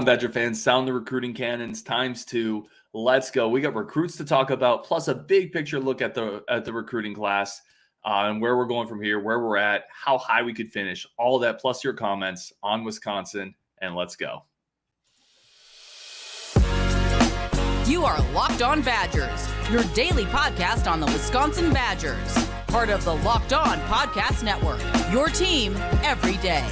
Badger fans, sound the recruiting cannons ×2. Let's go. We got recruits to talk about, plus a big picture look at the recruiting class and where we're going from here, where we're at, how high we could finish, all of that, plus your comments on Wisconsin, and let's go. You are Locked On Badgers, your daily podcast on the Wisconsin Badgers. Part of the Locked On Podcast Network, your team every day.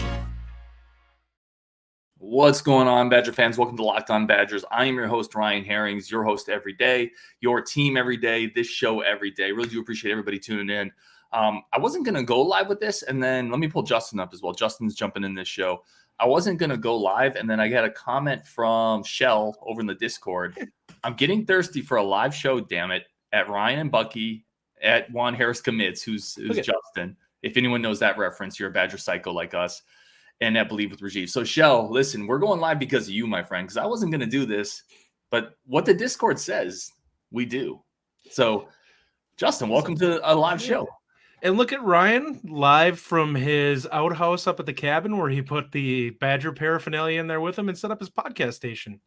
What's going on, Badger fans? Welcome to Locked On Badgers. I am your host, Ryan Herrings, your host every day, your team every day, this show every day. Really do appreciate everybody tuning in. I wasn't going to go live with this, and then let me pull Justin up as well. Justin's jumping in this show. I wasn't going to go live, and then I got a comment from Shell over in the Discord. I'm getting thirsty for a live show, damn it, at Ryan and Bucky, at Juan Harris Commits, who's okay. Justin. If anyone knows that reference, you're a Badger psycho like us. And at Believe with Rajiv. So, Shell, listen, we're going live because of you, my friend, because I wasn't going to do this. But what the Discord says, we do. So, Justin, welcome to a live show. And look at Ryan live from his outhouse up at the cabin where he put the Badger paraphernalia in there with him and set up his podcast station.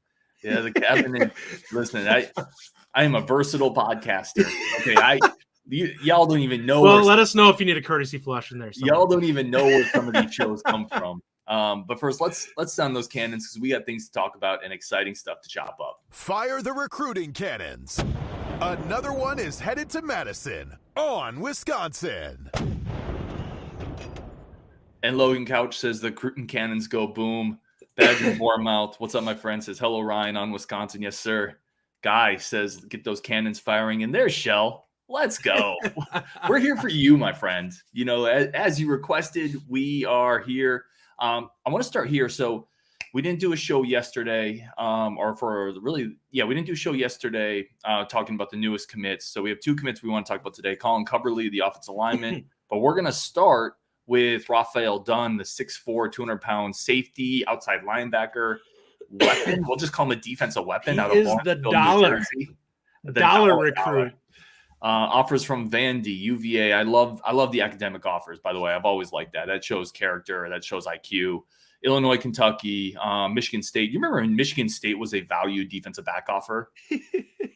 Yeah, the cabin. And, listen, I am a versatile podcaster. Okay, y'all don't even know. Well, let us know if you need a courtesy flush in there. Y'all don't even know where some of these shows come from. But first, let's sound those cannons because we got things to talk about and exciting stuff to chop up. Fire the recruiting cannons. Another one is headed to Madison on Wisconsin. And Logan Couch says the recruiting cannons go boom. Badger Warmouth. What's up, my friend? Says hello, Ryan on Wisconsin. Yes, sir. Guy says get those cannons firing. And there's Shell. Let's go. We're here for you, my friend. You know, as you requested, we are here. I want to start here. So we didn't do a show yesterday, we didn't do a show yesterday talking about the newest commits. So we have two commits we want to talk about today. Colin Cubberley, the offensive lineman. But we're going to start with Rafael Dunn, the 6'4", 200-pound safety, outside linebacker weapon. We'll just call him a defensive weapon. He is the dollar recruit. Offers from Vandy, UVA. I love the academic offers, by the way. I've always liked that. That shows character. That shows IQ. Illinois, Kentucky, Michigan State. You remember when Michigan State was a value defensive back offer?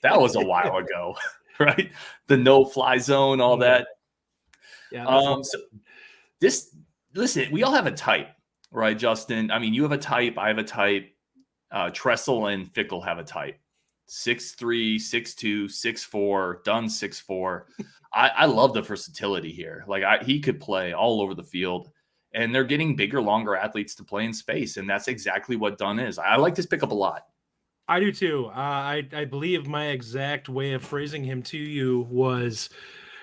That was a while ago, right? The no-fly zone, all that. Yeah. Listen, we all have a type, right, Justin? I mean, you have a type. I have a type. Tressel and Fickell have a type. 6'3", 6'2", 6'4", Dunn 6'4". I love the versatility here. Like he could play all over the field, and they're getting bigger, longer athletes to play in space, and that's exactly what Dunn is. I like this pickup a lot. I do too. I believe my exact way of phrasing him to you was,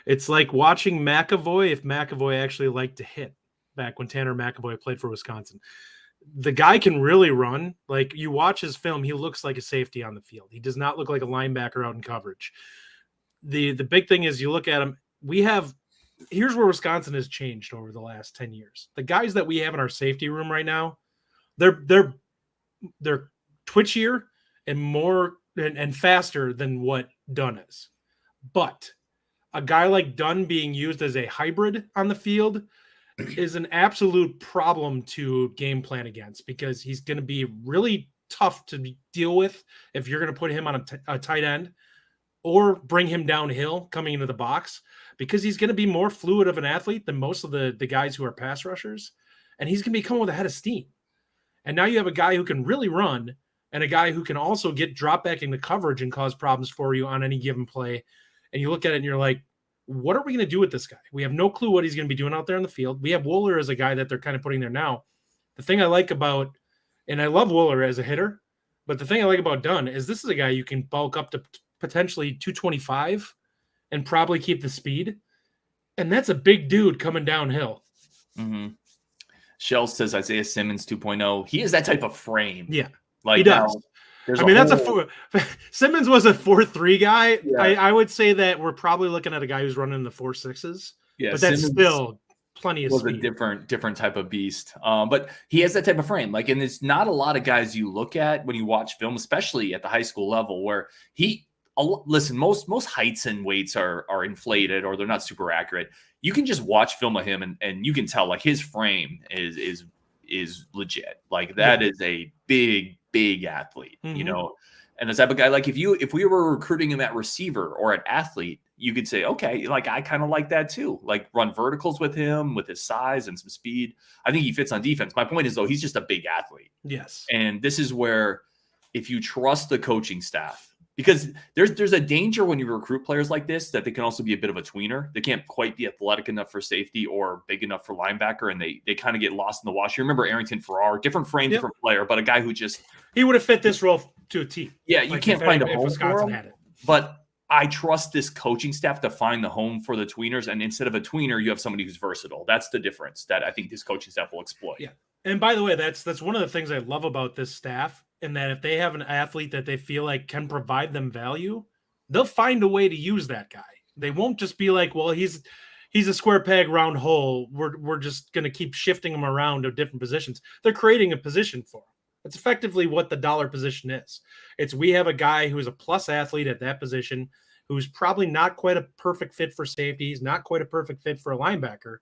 it's like watching McAvoy if McAvoy actually liked to hit back when Tanner McAvoy played for Wisconsin. The guy can really run. Like, you watch his film, he looks like a safety on the field. He does not look like a linebacker out in coverage. The big thing is, you look at him, here's where Wisconsin has changed over the last 10 years. The guys that we have in our safety room right now, they're twitchier and more and faster than what Dunn is. But a guy like Dunn being used as a hybrid on the field is an absolute problem to game plan against, because he's going to be really tough to deal with if you're going to put him on a tight end or bring him downhill coming into the box, because he's going to be more fluid of an athlete than most of the guys who are pass rushers, and he's going to be coming with a head of steam. And now you have a guy who can really run and a guy who can also get drop back into coverage and cause problems for you on any given play. And you look at it and you're like, what are we going to do with this guy? We have no clue what he's going to be doing out there in the field. We have Wooler as a guy that they're kind of putting there now. The thing I like about, and I love Wooler as a hitter, but the thing I like about Dunn is this is a guy you can bulk up to potentially 225 and probably keep the speed. And that's a big dude coming downhill. Mm-hmm. Shell says Isaiah Simmons 2.0. He is that type of frame. Yeah, like he does. Simmons was a 4.3 guy. Yeah. I would say that we're probably looking at a guy who's running the 4.6s. Yeah, but that's still plenty of speed. A different type of beast. But he has that type of frame. Like, and it's not a lot of guys you look at when you watch film, especially at the high school level, where most heights and weights are inflated or they're not super accurate. You can just watch film of him and you can tell like his frame is legit. Like that is a big big athlete, you know, and the type of guy, like if we were recruiting him at receiver or at athlete, you could say, okay, like I kind of like that too. Like run verticals with him with his size and some speed. I think he fits on defense. My point is though, he's just a big athlete. Yes. And this is where if you trust the coaching staff, because there's a danger when you recruit players like this that they can also be a bit of a tweener. They can't quite be athletic enough for safety or big enough for linebacker, and they kind of get lost in the wash. You remember Arrington Farrar, different frame, different player, but a guy who just he would have fit this role to a T. Yeah, you can't find a home Wisconsin for him. had it. But I trust this coaching staff to find the home for the tweeners, and instead of a tweener, you have somebody who's versatile. That's the difference that I think this coaching staff will exploit. Yeah, and by the way, that's one of the things I love about this staff. And that if they have an athlete that they feel like can provide them value, they'll find a way to use that guy. They won't just be like, well, he's a square peg, round hole. We're just going to keep shifting him around to different positions. They're creating a position for him. That's effectively what the dollar position is. It's we have a guy who's a plus athlete at that position who's probably not quite a perfect fit for safety. He's not quite a perfect fit for a linebacker.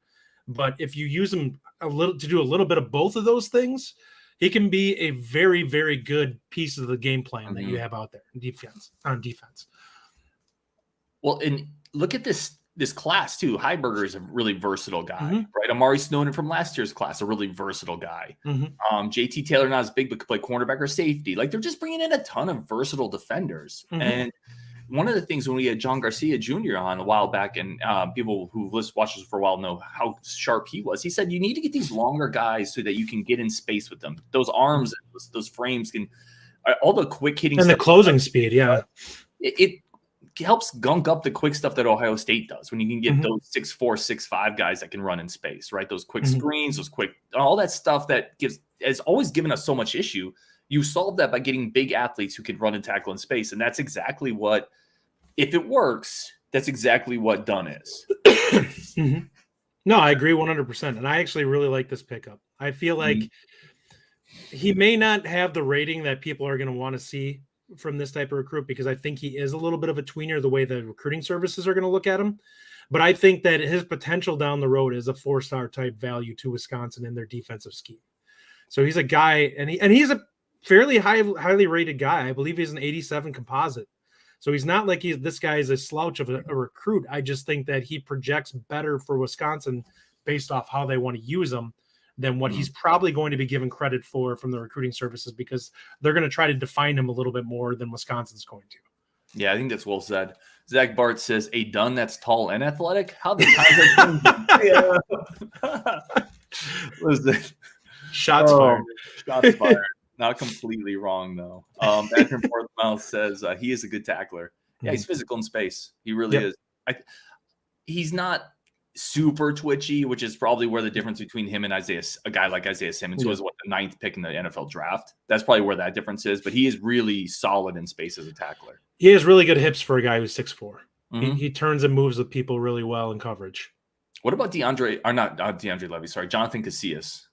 But if you use him a little to do a little bit of both of those things, he can be a very, very good piece of the game plan that you have out there on defense. Well, and look at this class too. Heiberger is a really versatile guy, right? Amari Snowden from last year's class, a really versatile guy. JT Taylor, not as big, but could play cornerback or safety. Like they're just bringing in a ton of versatile defenders. And one of the things when we had John Garcia Jr. on a while back, and people who watched us for a while know how sharp he was. He said you need to get these longer guys so that you can get in space with them. Those arms, those frames can all the quick hitting and stuff, the closing speed. Yeah, it helps gunk up the quick stuff that Ohio State does when you can get those 6'4", 6'5" guys that can run in space, right? Those quick screens, those quick, all that stuff that has always given us so much issue. You solve that by getting big athletes who can run and tackle in space. And that's exactly what, if it works, that's exactly what Dunn is. No, I agree 100%. And I actually really like this pickup. I feel like he may not have the rating that people are going to want to see from this type of recruit, because I think he is a little bit of a tweener the way the recruiting services are going to look at him. But I think that his potential down the road is a 4-star type value to Wisconsin in their defensive scheme. So he's a guy, and he's a fairly highly rated guy. I believe he's an 87 composite. So he's not like this guy is a slouch of a recruit. I just think that he projects better for Wisconsin based off how they want to use him than what he's probably going to be given credit for from the recruiting services, because they're going to try to define him a little bit more than Wisconsin's going to. Yeah, I think that's well said. Zach Bart says, a Dunn that's tall and athletic? How the times are changing? Shots fired. Shots fired. Not completely wrong, though. Patrick Portsmouth says he is a good tackler. Yeah, he's physical in space. He really is. He's not super twitchy, which is probably where the difference between him and a guy like Isaiah Simmons, who was the 9th pick in the NFL draft. That's probably where that difference is. But he is really solid in space as a tackler. He has really good hips for a guy who's 6'4". He turns and moves with people really well in coverage. What about Jonathan Casillas?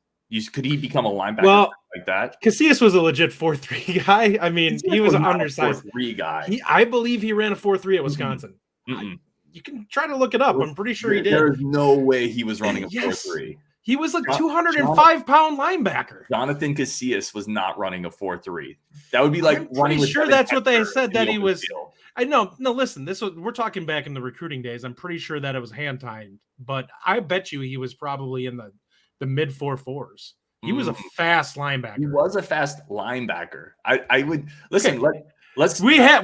Could he become a linebacker like that? Casillas was a legit 4.3 guy. I mean, he was an undersized 4.3 guy. I believe he ran a 4.3 at Wisconsin. You can try to look it up. I'm pretty sure he did. There's no way he was running a 4.3. He was like 205-pound linebacker. Jonathan Casillas was not running a 4.3. That would be like running. I'm sure that's what they said that he was. I know. No, listen. We're talking back in the recruiting days. I'm pretty sure that it was hand timed, but I bet you he was probably in the mid 4.4s. He was a fast linebacker. He was a fast linebacker. I would listen. Okay.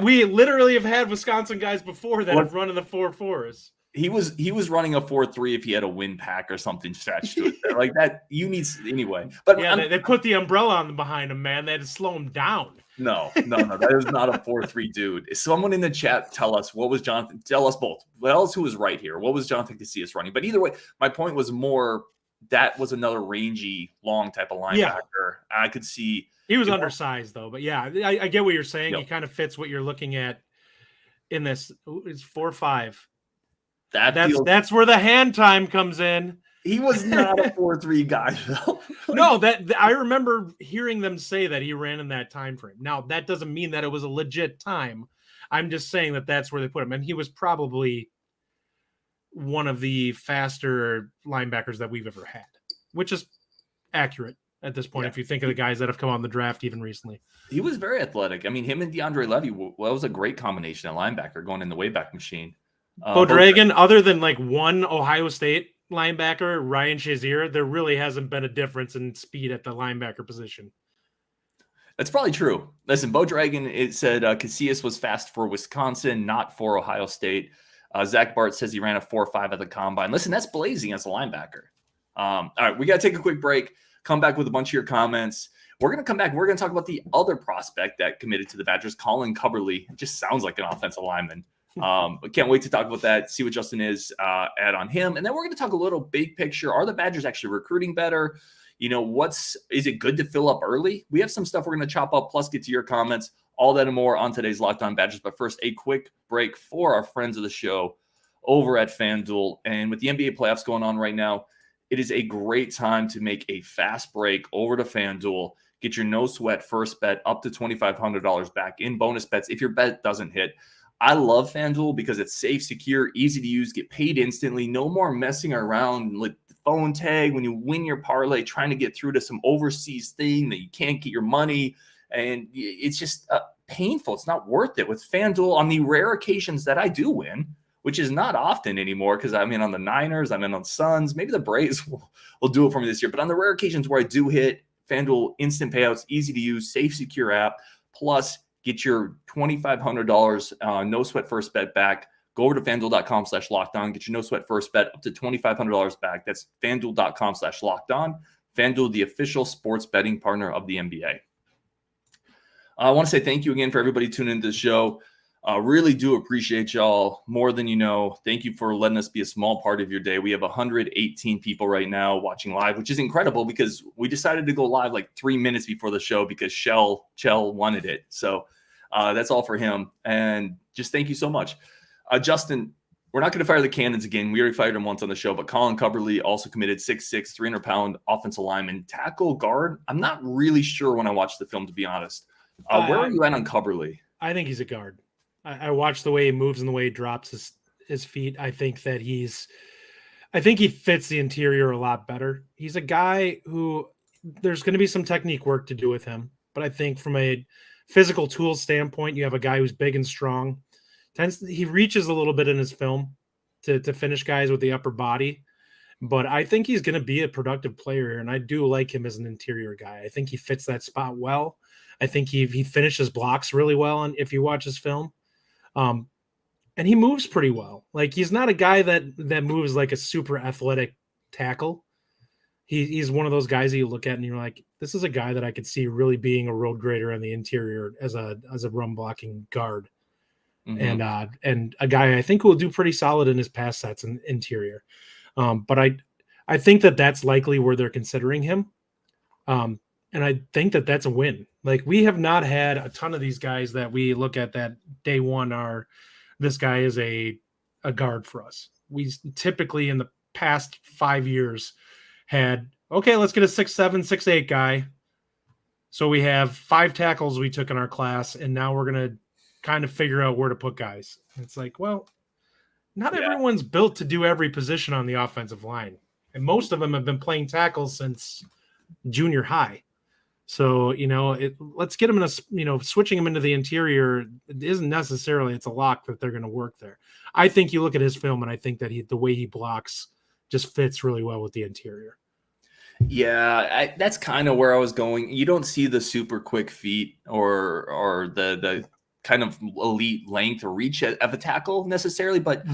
We literally have had Wisconsin guys before that have run in the 4.4s. He was running a 4.3 if he had a wind pack or something stretched to it. Like that, you need anyway. But yeah, they put the umbrella on behind him, man. They had to slow him down. No, that is not a 4.3 dude. Is someone in the chat tell us what was Jonathan? Tell us both. Tell us who was right here. What was Jonathan Casillas running? But either way, my point was more that was another rangy, long type of linebacker. Yeah. I could see he was undersized though. But yeah, I get what you're saying. He kind of fits what you're looking at in this. It's 4.5. That's where the hand time comes in. He was not a 4.3 guy, though. No, that I remember hearing them say that he ran in that time frame. Now, that doesn't mean that it was a legit time. I'm just saying that that's where they put him. And he was probably one of the faster linebackers that we've ever had, which is accurate. at this point, if you think of the guys that have come on the draft even recently. He was very athletic. I mean, him and DeAndre Levy, well, that was a great combination at linebacker going in the Wayback Machine. Beaudragon, other than like one Ohio State linebacker, Ryan Shazier, there really hasn't been a difference in speed at the linebacker position. That's probably true. Listen, Beaudragon, it said Casillas was fast for Wisconsin, not for Ohio State. Zach Bart says he ran a 4.5 at the combine. Listen, that's blazing as a linebacker. All right, we got to take a quick break, come back with a bunch of your comments. We're going to come back. We're going to talk about the other prospect that committed to the Badgers, Colin Cubberley. It just sounds like an offensive lineman. But can't wait to talk about that, see what Justin is add on him. And then we're going to talk a little big picture. Are the Badgers actually recruiting better? You know, is it good to fill up early? We have some stuff we're going to chop up, plus get to your comments, all that and more on today's Locked On Badgers. But first, a quick break for our friends of the show over at FanDuel. And with the NBA playoffs going on right now, it is a great time to make a fast break over to FanDuel. Get your no-sweat first bet up to $2,500 back in bonus bets if your bet doesn't hit. I love FanDuel because it's safe, secure, easy to use, get paid instantly, no more messing around with the phone tag when you win your parlay, trying to get through to some overseas thing that you can't get your money. And it's just painful. It's not worth it. With FanDuel, on the rare occasions that I do win, which is not often anymore because I'm in on the Niners, I'm in on Suns, maybe the Braves will do it for me this year. But on the rare occasions where I do hit, FanDuel instant payouts, easy to use, safe, secure app, plus get your $2,500 no sweat first bet back. Go over to FanDuel.com/lockedon. Get your no sweat first bet up to $2,500 back. That's FanDuel.com/lockedon. FanDuel, the official sports betting partner of the NBA. I want to say thank you again for everybody tuning into the show. Really do appreciate y'all more than you know. Thank you for letting us be a small part of your day. We have 118 people right now watching live, which is incredible because we decided to go live like 3 minutes before the show because Chell wanted it. So that's all for him. And just thank you so much. Justin, we're not going to fire the cannons again. We already fired him once on the show, but Colin Cubberley also committed 6'6", 300-pound offensive lineman, tackle guard. I'm not really sure when I watched the film, to be honest. Where are you at on Cubberley? I think he's a guard. I watch the way he moves and the way he drops his feet. I think he fits the interior a lot better. He's a guy who there's going to be some technique work to do with him, but I think from a physical tools standpoint, you have a guy who's big and strong. He reaches a little bit in his film to finish guys with the upper body, but I think he's going to be a productive player here, and I do like him as an interior guy. I think he fits that spot well. I think he finishes blocks really well, and if you watch his film. And he moves pretty well. Like, he's not a guy that moves like a super athletic tackle. He's one of those guys that you look at and you're like, this is a guy that I could see really being a road grader on the interior as a run blocking guard. Mm-hmm. And a guy I think will do pretty solid in his pass sets and interior. But I think that's likely where they're considering him. And I think that's a win. Like, we have not had a ton of these guys that we look at that day one this guy is a guard for us. We typically in the past 5 years had, okay, let's get a 6'7", 6'8" guy. So we have 5 tackles we took in our class, and now we're going to kind of figure out where to put guys. It's like, well, not everyone's built to do every position on the offensive line. And most of them have been playing tackles since junior high. So, let's get them in switching them into the interior isn't necessarily, it's a lock that they're going to work there. I think you look at his film and I think that the way he blocks just fits really well with the interior. Yeah, that's kind of where I was going. You don't see the super quick feet or the kind of elite length or reach of a tackle necessarily, but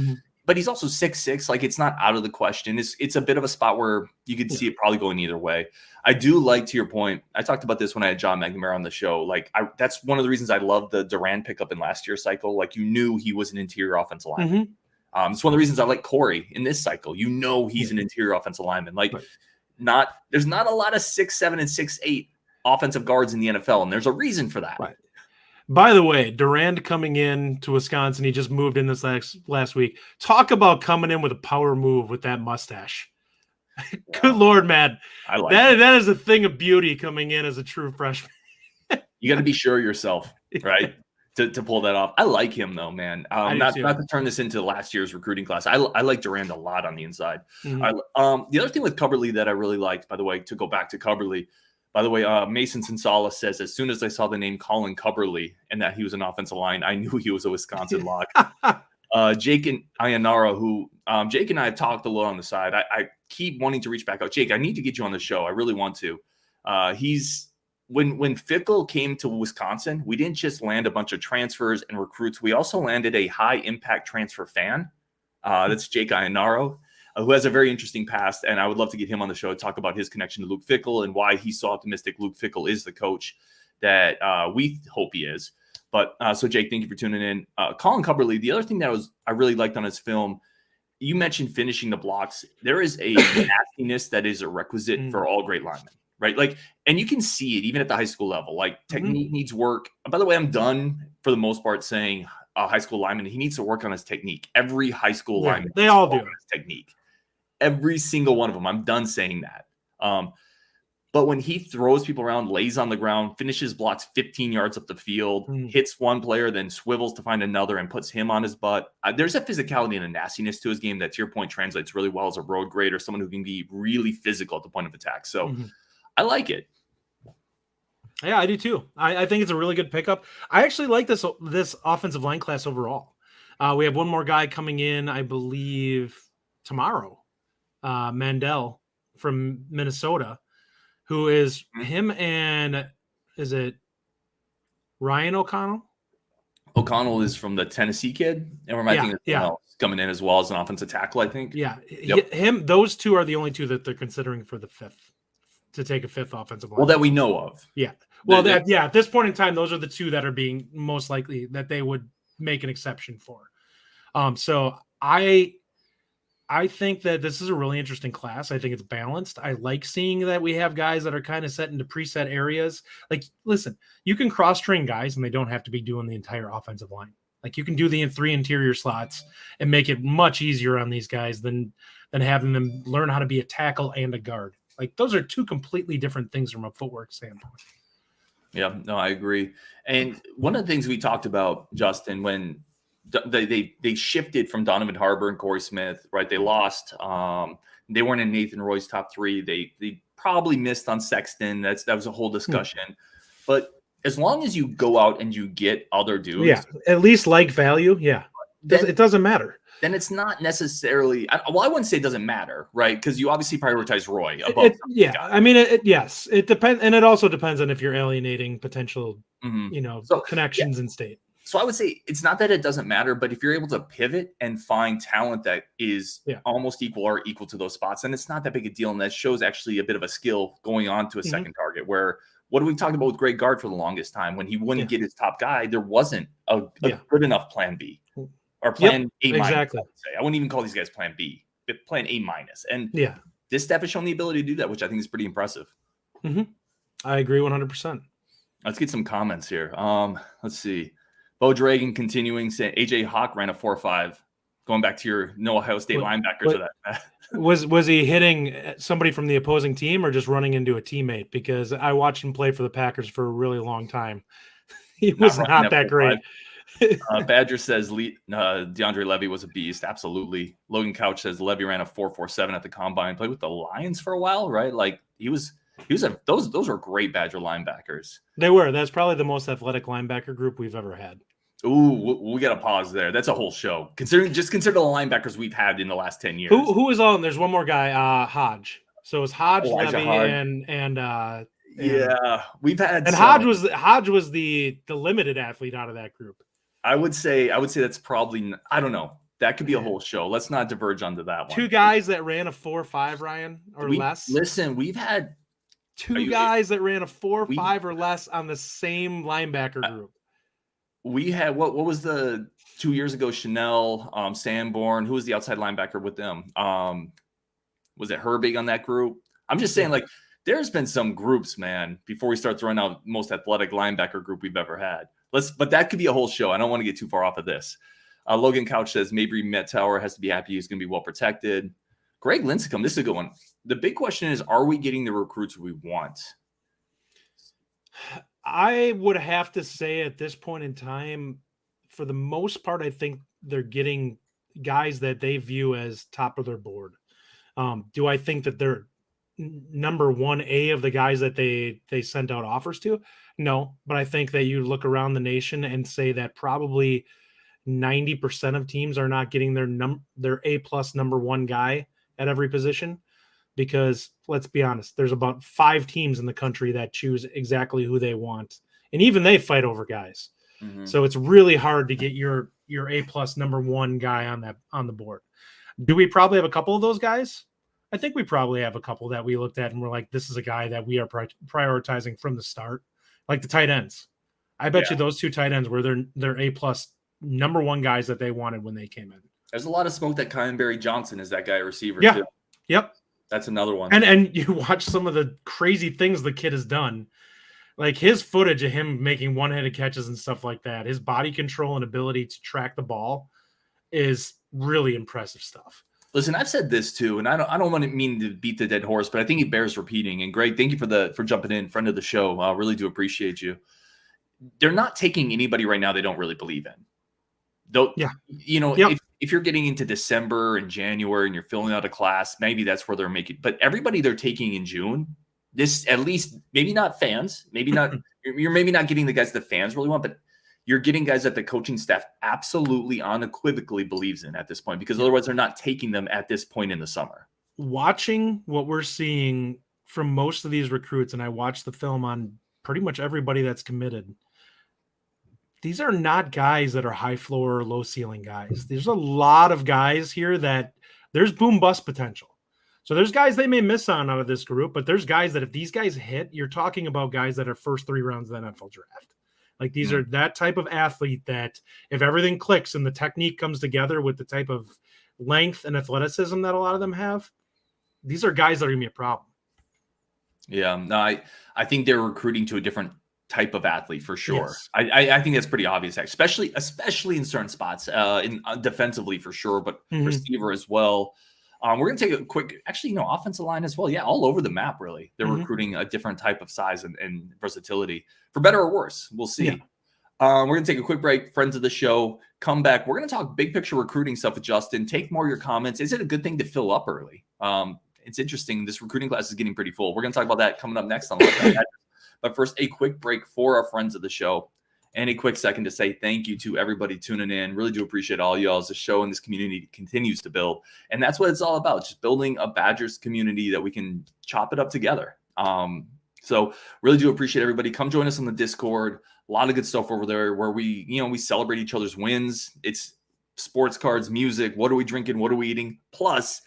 he's also 6'6". Like, it's not out of the question. It's a bit of a spot where you could see it probably going either way. I do like, to your point, I talked about this when I had John McNamara on the show. Like, that's one of the reasons I love the Durand pickup in last year's cycle. Like, you knew he was an interior offensive lineman. Mm-hmm. It's one of the reasons I like Corey in this cycle. He's an interior offensive lineman. Like, there's not a lot of 6'7" and 6'8" offensive guards in the NFL, and there's a reason for that. Right. By the way, Durand coming in to Wisconsin, he just moved in this last week. Talk about coming in with a power move with that mustache. Yeah. Good Lord, man. I like that. That is a thing of beauty coming in as a true freshman. You got to be sure of yourself, right? to pull that off. I like him though, man. Not to turn this into last year's recruiting class. I like Durand a lot on the inside. Mm-hmm. The other thing with Cubberley that I really liked, by the way, to go back to Cubberley, By the way, Mason Sensala says, as soon as I saw the name Colin Cubberley and that he was an offensive line, I knew he was a Wisconsin lock. Jake and Ayanara, who Jake and I have talked a little on the side. I keep wanting to reach back out. Jake, I need to get you on the show. I really want to. When Fickell came to Wisconsin, we didn't just land a bunch of transfers and recruits. We also landed a high impact transfer fan. That's Jake Ayanaro, who has a very interesting past. And I would love to get him on the show to talk about his connection to Luke Fickell and why he's so optimistic Luke Fickell is the coach that we hope he is. But so Jake, thank you for tuning in. Colin Cubberley, the other thing that I really liked on his film, you mentioned finishing the blocks. There is a nastiness that is a requisite for all great linemen, right? Like, and you can see it even at the high school level. Like, technique needs work. By the way, I'm done for the most part saying high school lineman, he needs to work on his technique. Every high school lineman, they all do. His technique. Every single one of them. I'm done saying that. But when he throws people around, lays on the ground, finishes blocks 15 yards up the field, hits one player, then swivels to find another and puts him on his butt, there's a physicality and a nastiness to his game that, to your point, translates really well as a road grader, someone who can be really physical at the point of attack. So I like it. Yeah, I do too. I think it's a really good pickup. I actually like this offensive line class overall. We have one more guy coming in, I believe, tomorrow, Mandel from Minnesota, who is him and is it Ryan O'Connell? O'Connell is from the Tennessee kid, and we're making coming in as well as an offensive tackle, I think. Yeah, those two are the only two that they're considering for the fifth, to take a fifth offensive line. Well, that we know of. Yeah. Well, at this point in time, those are the two that are being most likely that they would make an exception for. So I think that this is a really interesting class. I think it's balanced. I like seeing that we have guys that are kind of set into preset areas. Like, listen, you can cross-train guys and they don't have to be doing the entire offensive line. Like, you can do the 3 interior slots and make it much easier on these guys than having them learn how to be a tackle and a guard. Like, those are two completely different things from a footwork standpoint. Yeah, no, I agree. And one of the things we talked about, Justin, when they shifted from Donovan Harbor and Corey Smith, right? They lost. They weren't in Nathan Roy's top 3. They probably missed on Sexton. That was a whole discussion. But as long as you go out and you get other dudes, at least like value, then it doesn't matter. Then it's not necessarily. I wouldn't say it doesn't matter, right? Because you obviously prioritize Roy above. I mean, yes, it depends, and it also depends on if you're alienating potential, connections in state. So I would say it's not that it doesn't matter, but if you're able to pivot and find talent that is almost equal or equal to those spots, then it's not that big a deal. And that shows actually a bit of a skill going on to a second target where what do we talk about with Greg Gard for the longest time? When he wouldn't get his top guy, there wasn't a good enough plan B or plan A minus. Exactly. I wouldn't even call these guys plan B, but plan A minus. And this staff has shown the ability to do that, which I think is pretty impressive. I agree 100%. Let's get some comments here. Let's see. Bo Dragon continuing saying AJ Hawk ran a 4.5. Going back to your no Ohio State linebackers of that. Was he hitting somebody from the opposing team or just running into a teammate? Because I watched him play for the Packers for a really long time. He was not that great. Badger says DeAndre Levy was a beast. Absolutely. Logan Couch says Levy ran a 4.47 at the combine. Played with the Lions for a while, right? Like those were great Badger linebackers. They were. That's probably the most athletic linebacker group we've ever had. Ooh, we got to pause there. That's a whole show. Consider the linebackers we've had in the last 10 years. Who is on? There's one more guy, Hodge. So it's Hodge, Levy, and we've had. And Hodge was the limited athlete out of that group. I would say that's probably, I don't know. That could be a whole show. Let's not diverge onto that one. 2 guys that ran a 4.5, Ryan, or less. Listen, we've had 2 guys that ran a 4.5 or less on the same linebacker group. We had what was the 2 years ago? Chanel, Sanborn. Who was the outside linebacker with them? Was it Herbig on that group? I'm just saying, like, there's been some groups, man. Before we start throwing out most athletic linebacker group we've ever had. But that could be a whole show. I don't want to get too far off of this. Logan Couch says maybe Mettauer has to be happy he's going to be well protected. Greg Lincecum, this is a good one. The big question is, are we getting the recruits we want? I would have to say at this point in time, for the most part, I think they're getting guys that they view as top of their board. Do I think that they're number 1A of the guys that they sent out offers to? No, but I think that you look around the nation and say that probably 90% of teams are not getting their A+ number 1 guy at every position, because let's be honest, there's about 5 teams in the country that choose exactly who they want, and even they fight over guys. Mm-hmm. So it's really hard to get your A+ number 1 guy on the board. Do we probably have a couple of those guys? I think we probably have a couple that we looked at and we're like, this is a guy that we are prioritizing from the start, like the tight ends. I bet you those 2 tight ends were their A+ number 1 guys that they wanted when they came in. There's a lot of smoke that Colin Johnson is that guy receiver Yeah. too. Yep. That's another one. And you watch some of the crazy things the kid has done. Like his footage of him making one-handed catches and stuff like that, his body control and ability to track the ball is really impressive stuff. Listen, I've said this too, and I don't want to mean to beat the dead horse, but I think it bears repeating. And Greg, thank you for jumping in, friend of the show. I really do appreciate you. They're not taking anybody right now they don't really believe in. Though, if you're getting into December and January and you're filling out a class, maybe that's where they're making. But everybody they're taking in June, this at least maybe not fans, maybe not you're maybe not getting the guys the fans really want, but you're getting guys that the coaching staff absolutely unequivocally believes in at this point, because otherwise they're not taking them at this point in the summer. Watching what we're seeing from most of these recruits, and I watched the film on pretty much everybody that's committed, these are not guys that are high floor or low ceiling guys. There's a lot of guys here that there's boom bust potential. So there's guys they may miss on out of this group, but there's guys that if these guys hit, you're talking about guys that are first 3 rounds of the NFL draft. Like these are that type of athlete that if everything clicks and the technique comes together with the type of length and athleticism that a lot of them have, these are guys that are going to be a problem. Yeah, no, I think they're recruiting to a different type of athlete for sure. Yes. I think that's pretty obvious, especially in certain spots, in defensively for sure, but receiver as well. We're going to take a quick, offensive line as well. Yeah, all over the map, really. They're recruiting a different type of size and versatility, for better or worse. We'll see. Yeah. We're going to take a quick break. Friends of the show, come back. We're going to talk big picture recruiting stuff with Justin. Take more of your comments. Is it a good thing to fill up early? It's interesting. This recruiting class is getting pretty full. We're going to talk about that coming up next on Locked On Badgers. But first, a quick break for our friends of the show. And a quick second to say thank you to everybody tuning in. Really do appreciate all y'all as the show and this community continues to build. And that's what it's all about, just building a Badgers community that we can chop it up together. So really do appreciate everybody. Come join us on the Discord. A lot of good stuff over there where we celebrate each other's wins. It's sports cards, music. What are we drinking? What are we eating? Plus,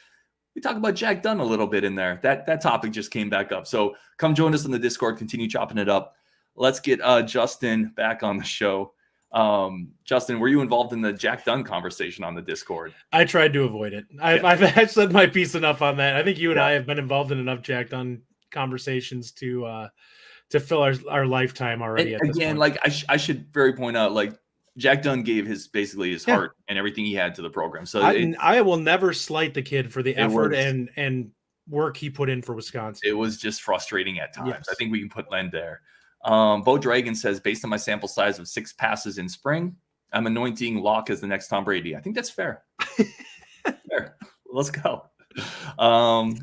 we talk about Jack Dunn a little bit in there. That topic just came back up. So come join us on the Discord. Continue chopping it up. Let's get Justin back on the show. Justin, were you involved in the Jack Dunn conversation on the Discord? I tried to avoid it. I've said my piece enough on that. I think you and I have been involved in enough Jack Dunn conversations to fill our lifetime already. And again, like I should point out, like Jack Dunn gave his heart and everything he had to the program. So I will never slight the kid for the effort and work he put in for Wisconsin. It was just frustrating at times. Yes. I think we can put Len there. Bo Dragon says, based on my sample size of 6 passes in spring, I'm anointing Locke as the next Tom Brady. I think that's fair. Fair. Let's go.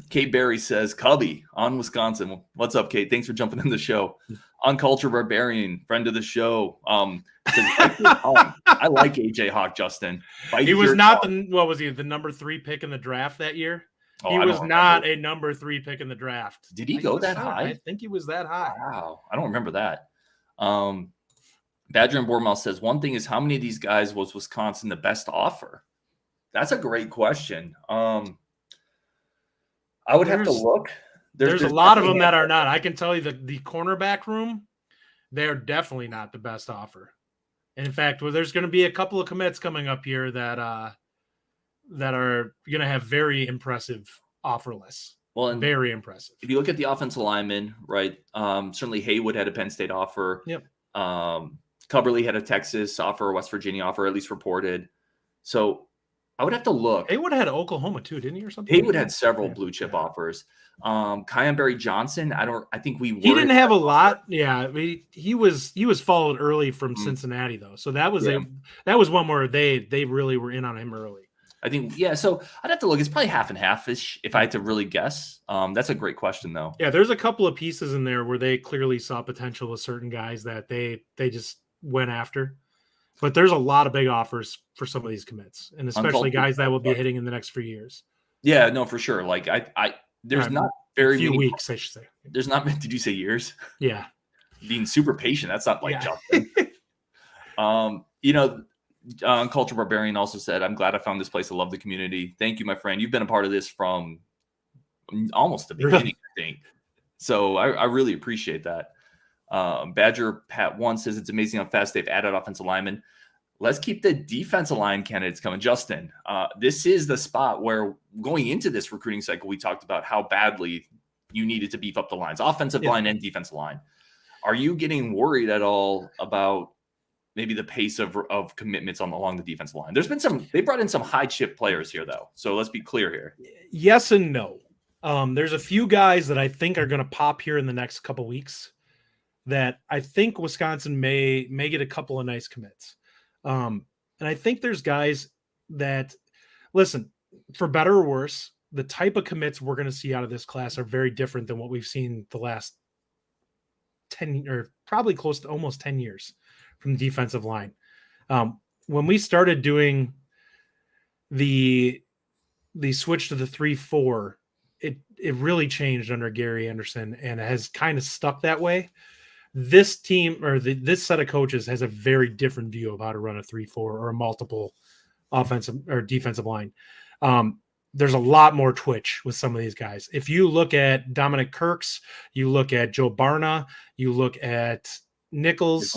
Kate Berry says, Cubby on Wisconsin. What's up, Kate? Thanks for jumping in the show. On Culture Barbarian, friend of the show. Says, I like AJ Hawk, Justin. He was not the number 3 pick in the draft that year? He was not a number 3 pick in the draft. Did he go that high? I think he was that high. Wow. I don't remember that. Badger and Bournemouth says, one thing is, how many of these guys was Wisconsin the best offer? That's a great question. I would have to look. There's a lot of them that are not. I can tell you that the cornerback room, they're definitely not the best offer. And in fact, there's going to be a couple of commits coming up here that are going to have very impressive offer lists. Well, and very impressive. If you look at the offensive linemen, right? Certainly Haywood had a Penn State offer. Yep. Cubberly had a Texas offer, West Virginia offer, at least reported. So I would have to look. Haywood had Oklahoma too, didn't he, or something? Haywood had several blue chip offers. Kyan Berry Johnson, he didn't have a lot. Yeah, he was followed early from Cincinnati though, so that was one where they really were in on him early. I think, yeah. So I'd have to look. It's probably half and half-ish if I had to really guess. That's a great question, though. Yeah, there's a couple of pieces in there where they clearly saw potential with certain guys that they just went after. But there's a lot of big offers for some of these commits, and especially guys that will be hitting in the next few years. Yeah, no, for sure. Like there's not very few many weeks, I should say. There's not. Did you say years? Yeah, being super patient. That's not like jumping. You know, Culture Barbarian also said, "I'm glad I found this place. I love the community. Thank you, my friend. You've been a part of this from almost the beginning, I think. So I really appreciate that." Badger Pat 1 says it's amazing how fast they've added offensive linemen. Let's keep the defensive line candidates coming. Justin, this is the spot where going into this recruiting cycle, we talked about how badly you needed to beef up the lines, offensive line and defensive line. Are you getting worried at all about maybe the pace of commitments along the defensive line? There's been they brought in some high chip players here, though. So let's be clear here. Yes and no. There's a few guys that I think are going to pop here in the next couple weeks that I think Wisconsin may get a couple of nice commits. And I think there's guys that, listen, for better or worse, the type of commits we're going to see out of this class are very different than what we've seen the last 10 or probably close to almost 10 years from the defensive line. When we started doing the switch to the 3-4, it really changed under Gary Anderson and has kind of stuck that way. This team or this set of coaches has a very different view of how to run a 3-4 or a multiple offensive or defensive line. There's a lot more twitch with some of these guys. If you look at Dominic Kirks, you look at Joe Barna, you look at Nichols,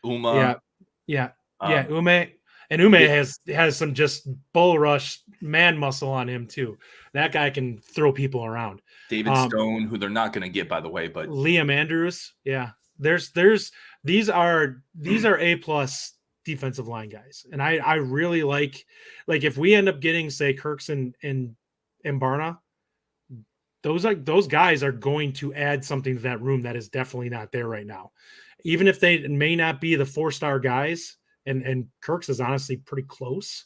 Uma. Yeah. Ume. And Ume has some just bull rush man muscle on him too. That guy can throw people around. David Stone, who they're not going to get, by the way, but Liam Andrews. Yeah. These are A+ defensive line guys. And I really like if we end up getting, say, Kirks and Barna, those guys are going to add something to that room that is definitely not there right now. Even if they may not be the 4-star guys, and Kirks is honestly pretty close,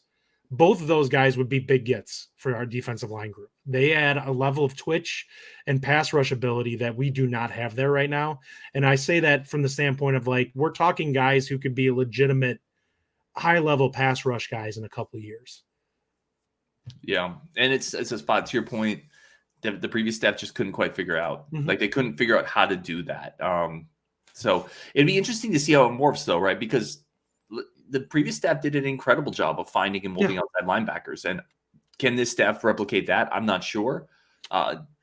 both of those guys would be big gets for our defensive line group. They add a level of twitch and pass rush ability that we do not have there right now. And I say that from the standpoint of we're talking guys who could be legitimate high-level pass rush guys in a couple of years. Yeah, and it's a spot, to your point, the previous staff just couldn't quite figure out. Mm-hmm. They couldn't figure out how to do that. So it'd be interesting to see how it morphs, though, right? Because the previous staff did an incredible job of finding and molding outside linebackers. And can this staff replicate that? I'm not sure.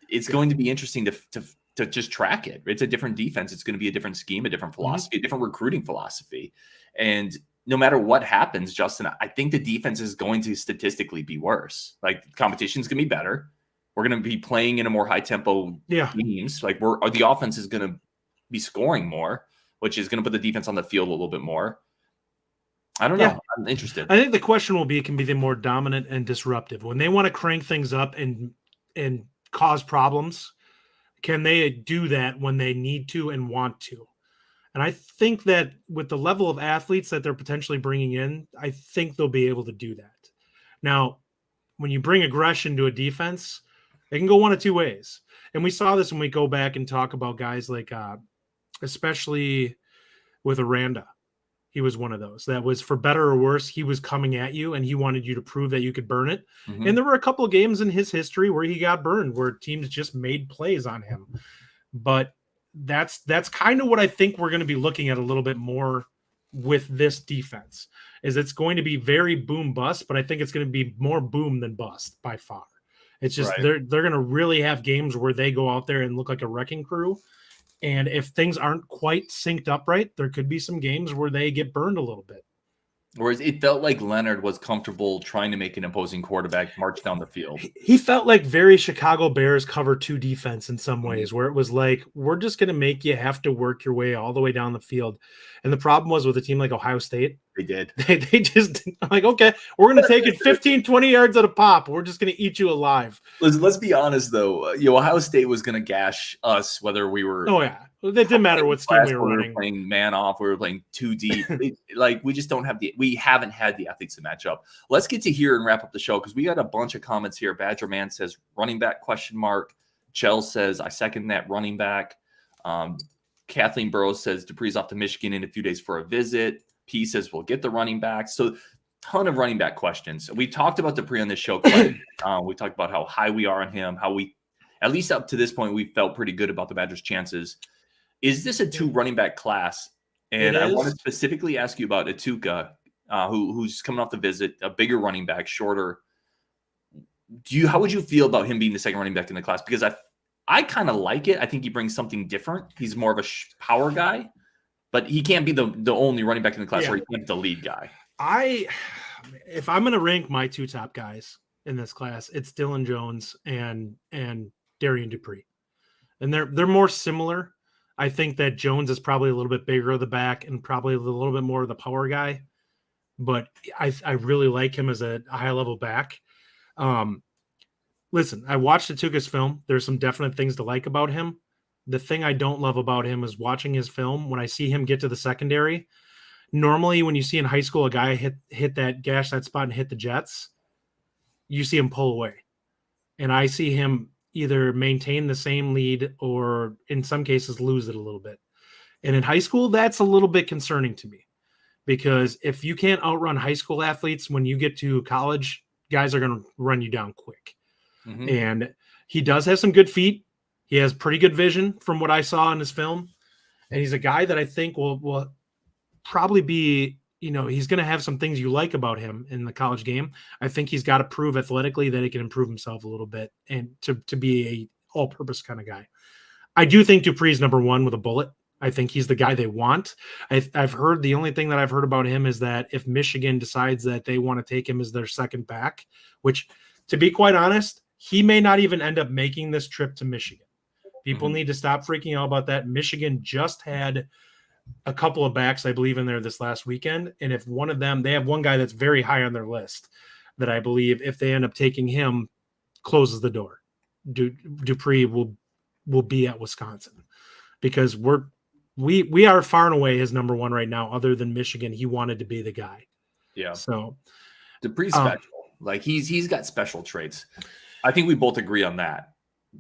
It's going to be interesting to just track it. It's a different defense. It's going to be a different scheme, a different philosophy, a different recruiting philosophy. And no matter what happens, Justin, I think the defense is going to statistically be worse. Competition is going to be better. We're going to be playing in a more high tempo games. The offense is going to be scoring more, which is going to put the defense on the field a little bit more. I don't know. Yeah. I'm interested. I think the question will be, can be the more dominant and disruptive. When they want to crank things up and cause problems, can they do that when they need to and want to? And I think that with the level of athletes that they're potentially bringing in, I think they'll be able to do that. Now, when you bring aggression to a defense, it can go one of two ways. And we saw this when we go back and talk about guys like, especially with Aranda. He was one of those that was, for better or worse, he was coming at you and he wanted you to prove that you could burn it. Mm-hmm. And there were a couple of games in his history where he got burned, where teams just made plays on him. But that's kind of what I think we're going to be looking at a little bit more with this defense, is it's going to be very boom bust, but I think it's going to be more boom than bust by far. It's just they're going to really have games where they go out there and look like a wrecking crew. And if things aren't quite synced up right, there could be some games where they get burned a little bit. Whereas it felt like Leonard was comfortable trying to make an opposing quarterback march down the field. He felt like very Chicago Bears cover 2 defense in some ways, where it was like, we're just going to make you have to work your way all the way down the field. And the problem was with a team like Ohio State. They did. They just like, okay, we're going to take it 15, 20 yards at a pop. We're just going to eat you alive. Let's be honest, though. Ohio State was going to gash us whether we were It didn't matter what scheme we were running. We were playing man off. We were playing 2 deep. We just don't have we haven't had the athletes to match up. Let's get to here and wrap up the show because we got a bunch of comments here. Badger Man says running back ? Chell says I second that running back. Kathleen Burrows says Dupree's off to Michigan in a few days for a visit. P says we'll get the running back. So ton of running back questions. We talked about Dupree on this show. We talked about how high we are on him, how we, at least up to this point, we felt pretty good about the Badgers' chances. Is this a 2 running back class? And I want to specifically ask you about Atuka, who's coming off the visit, a bigger running back, shorter. How would you feel about him being the second running back in the class? Because I kind of like it. I think he brings something different. He's more of a power guy, but he can't be the only running back in the class where he can't be the lead guy. If I'm going to rank my 2 top guys in this class, it's Dylan Jones and Darian Dupree. And they're more similar. I think that Jones is probably a little bit bigger of the back and probably a little bit more of the power guy. But I really like him as a high-level back. Listen, I watched Atuka's film. There's some definite things to like about him. The thing I don't love about him is watching his film. When I see him get to the secondary, normally when you see in high school a guy hit that gash that spot and hit the jets, you see him pull away. And I see him either maintain the same lead or in some cases lose it a little bit. And in high school, that's a little bit concerning to me because if you can't outrun high school athletes, when you get to college, guys are going to run you down quick. Mm-hmm. And he does have some good feet. He has pretty good vision from what I saw in his film. And he's a guy that I think will probably be, he's going to have some things you like about him in the college game. I think he's got to prove athletically that he can improve himself a little bit and to be a all-purpose kind of guy. I do think Dupree's number 1 with a bullet. I think he's the guy they want. I've heard the only thing that I've heard about him is that if Michigan decides that they want to take him as their second back, which to be quite honest, he may not even end up making this trip to Michigan. People need to stop freaking out about that. Michigan just had a couple of backs, I believe, in there this last weekend. And if one of them, they have one guy that's very high on their list that I believe if they end up taking him, closes the door. Dupree will be at Wisconsin because we are far and away his number 1 right now, other than Michigan. He wanted to be the guy. Yeah. So Dupree's special. He's got special traits. I think we both agree on that.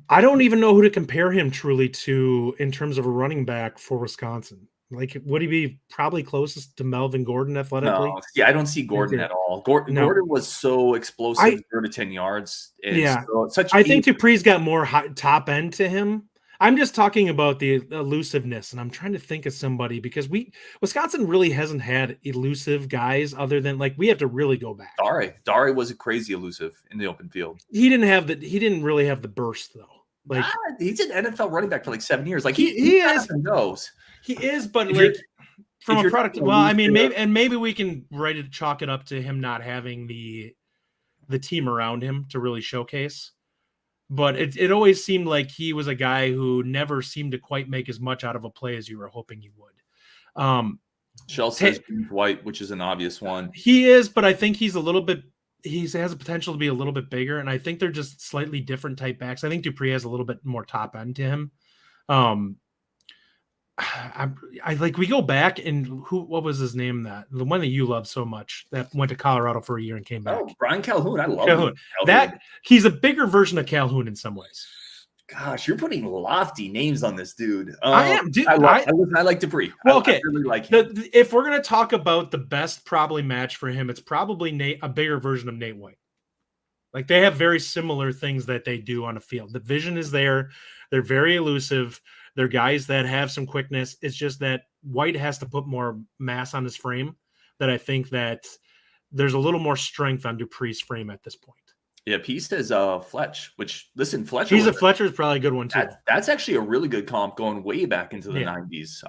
I don't even know who to compare him truly to in terms of a running back for Wisconsin. Would he be probably closest to Melvin Gordon athletically? No, I don't see Gordon at all. Gordon was so explosive, 0 to 10 yards. I think Dupree's got more top end to him. I'm just talking about the elusiveness, and I'm trying to think of somebody because Wisconsin really hasn't had elusive guys other than we have to really go back. Dari was crazy elusive in the open field. He didn't really have the burst though. He's an NFL running back for 7 years. He is and goes. He is, but from a product. Well, I mean, maybe we can chalk it up to him not having the team around him to really showcase. But it always seemed like he was a guy who never seemed to quite make as much out of a play as you were hoping he would. Shell says White, which is an obvious one. He is, but I think he's a little bit. He has a potential to be a little bit bigger, and I think they're just slightly different type backs. I think Dupree has a little bit more top end to him. We go back and what was his name? The one that you love so much that went to Colorado for a year and came back. Oh, Brian Calhoun. I love Calhoun. That he's a bigger version of Calhoun in some ways. Gosh, you're putting lofty names on this dude. I am. Dude, I like Dupree. Well, okay. I really like him. If we're going to talk about the best probably match for him, it's probably a bigger version of Nate White. They have very similar things that they do on a field. The vision is there. They're very elusive. They're guys that have some quickness. It's just that White has to put more mass on his frame. That I think that there's a little more strength on Dupree's frame at this point. Yeah, P says Fletch, which, listen, Fletcher. Fletcher is probably a good one, too. That's actually a really good comp going way back into the 90s.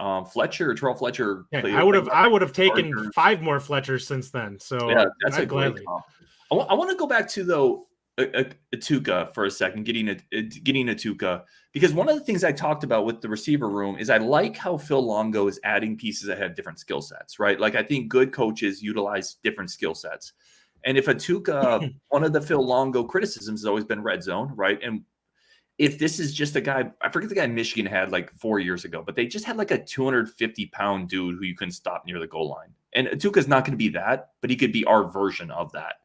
Terrell Fletcher. Yeah, I would have taken 5 more Fletchers since then. So yeah, that's a great comp. I want to go back to, though, Atuka for a second, getting Atuka, because one of the things I talked about with the receiver room is I like how Phil Longo is adding pieces that have different skill sets, right? I think good coaches utilize different skill sets. And if Atuka, one of the Phil Longo criticisms has always been red zone, right? And if this is just a guy, I forget the guy Michigan had like 4 years ago, but they just had like a 250-pound dude who you couldn't stop near the goal line. And Tuca's not going to be that, but he could be our version of that.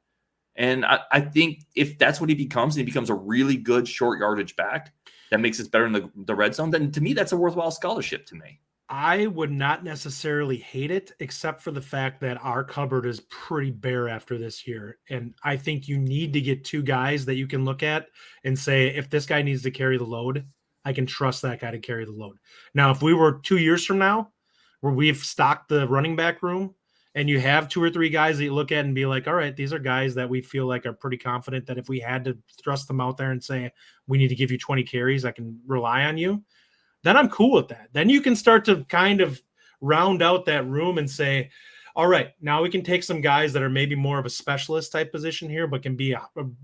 And I think if that's what he becomes, and he becomes a really good short yardage back that makes us better in the red zone, then to me, that's a worthwhile scholarship to me. I would not necessarily hate it, except for the fact that our cupboard is pretty bare after this year. And I think you need to get 2 guys that you can look at and say, if this guy needs to carry the load, I can trust that guy to carry the load. Now, if we were 2 years from now, where we've stocked the running back room, and you have 2 or 3 guys that you look at and be like, all right, these are guys that we feel like are pretty confident that if we had to thrust them out there and say, we need to give you 20 carries, I can rely on you, then I'm cool with that. Then you can start to kind of round out that room and say, all right, now we can take some guys that are maybe more of a specialist type position here, but can be a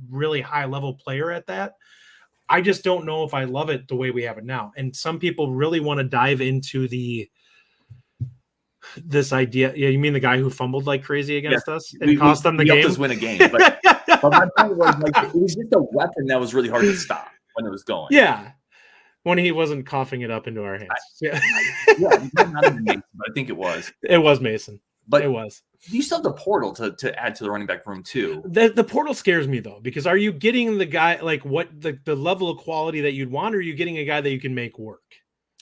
really high level player at that. I just don't know if I love it the way we have it now. And some people really want to dive into this idea. Yeah, you mean the guy who fumbled like crazy against us and cost them the game? Helped us win a game, but my point was, like, it was just a weapon that was really hard to stop when it was going. Yeah, when he wasn't coughing it up into our hands. Yeah, not even Mason, but I think it was. It was Mason, but it was. You still have the portal to add to the running back room too. The portal scares me though, because are you getting the guy like what the level of quality that you'd want, or are you getting a guy that you can make work?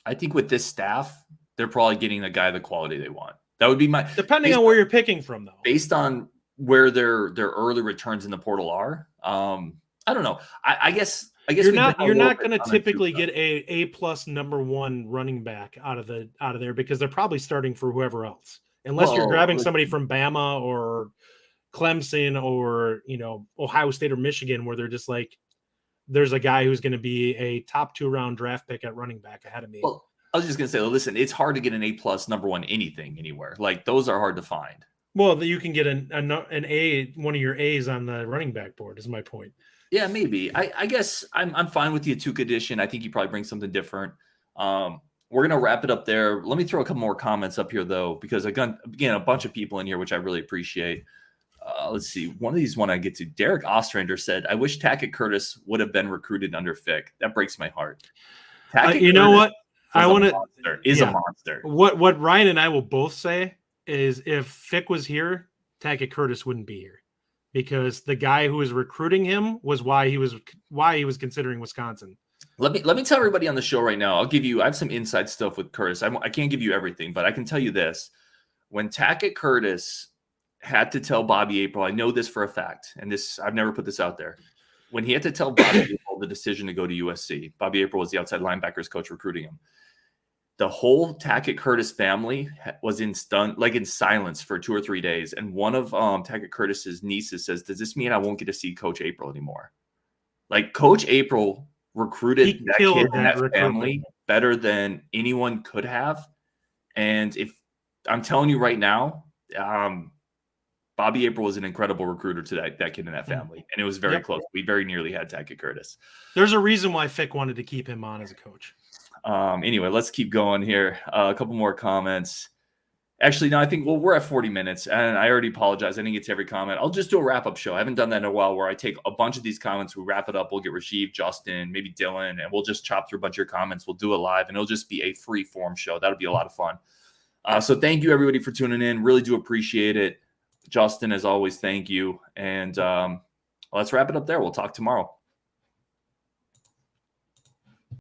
I think with this staff, they're probably getting the guy the quality they want. That would be my depending on where you're picking from, though. Based on where their early returns in the portal are, I don't know. I guess you're not going to typically get a plus number 1 running back out of there, because they're probably starting for whoever else, unless you're grabbing somebody from Bama or Clemson or Ohio State or Michigan, where they're just like, there's a guy who's going to be a top 2 round draft pick at running back ahead of me. Well, I was just going to say, listen, it's hard to get an A+ number 1 anything anywhere. Like, those are hard to find. Well, you can get an A, one of your A's on the running back board, is my point. Yeah, maybe. I guess I'm fine with the Atuka edition. I think he probably brings something different. We're going to wrap it up there. Let me throw a couple more comments up here, though, because again, a bunch of people in here, which I really appreciate. Let's see. One of these I get to. Derek Ostrander said, I wish Tackett Curtis would have been recruited under Fick. That breaks my heart. You know what? I want to a monster. What Ryan and I will both say is, if Fick was here, Tackett Curtis wouldn't be here, because the guy who was recruiting him was why he was considering Wisconsin. Let me tell everybody on the show right now. I have some inside stuff with Curtis. I can't give you everything, but I can tell you this: when Tackett Curtis had to tell Bobby April, I know this for a fact, and I've never put this out there. When he had to tell Bobby April the decision to go to USC, Bobby April was the outside linebackers coach recruiting him. The whole Tackett Curtis family was in silence for 2 or 3 days. And one of Tackett Curtis's nieces says, does this mean I won't get to see Coach April anymore? Like, Coach April recruited that kid and that family better than anyone could have. And if I'm telling you right now, Bobby April was an incredible recruiter to that kid and that family. And it was very close. We very nearly had Tackett Curtis. There's a reason why Fick wanted to keep him on as a coach. Anyway, let's keep going here. A couple more comments. Actually, no, I think, we're at 40 minutes, and I already apologize. I didn't get to every comment. I'll just do a wrap-up show. I haven't done that in a while, where I take a bunch of these comments, we wrap it up. We'll get Rasheed, Justin, maybe Dylan, and we'll just chop through a bunch of your comments. We'll do it live, and it'll just be a free-form show. That'll be a lot of fun. So thank you, everybody, for tuning in. Really do appreciate it. Justin, as always, thank you. And let's wrap it up there. We'll talk tomorrow.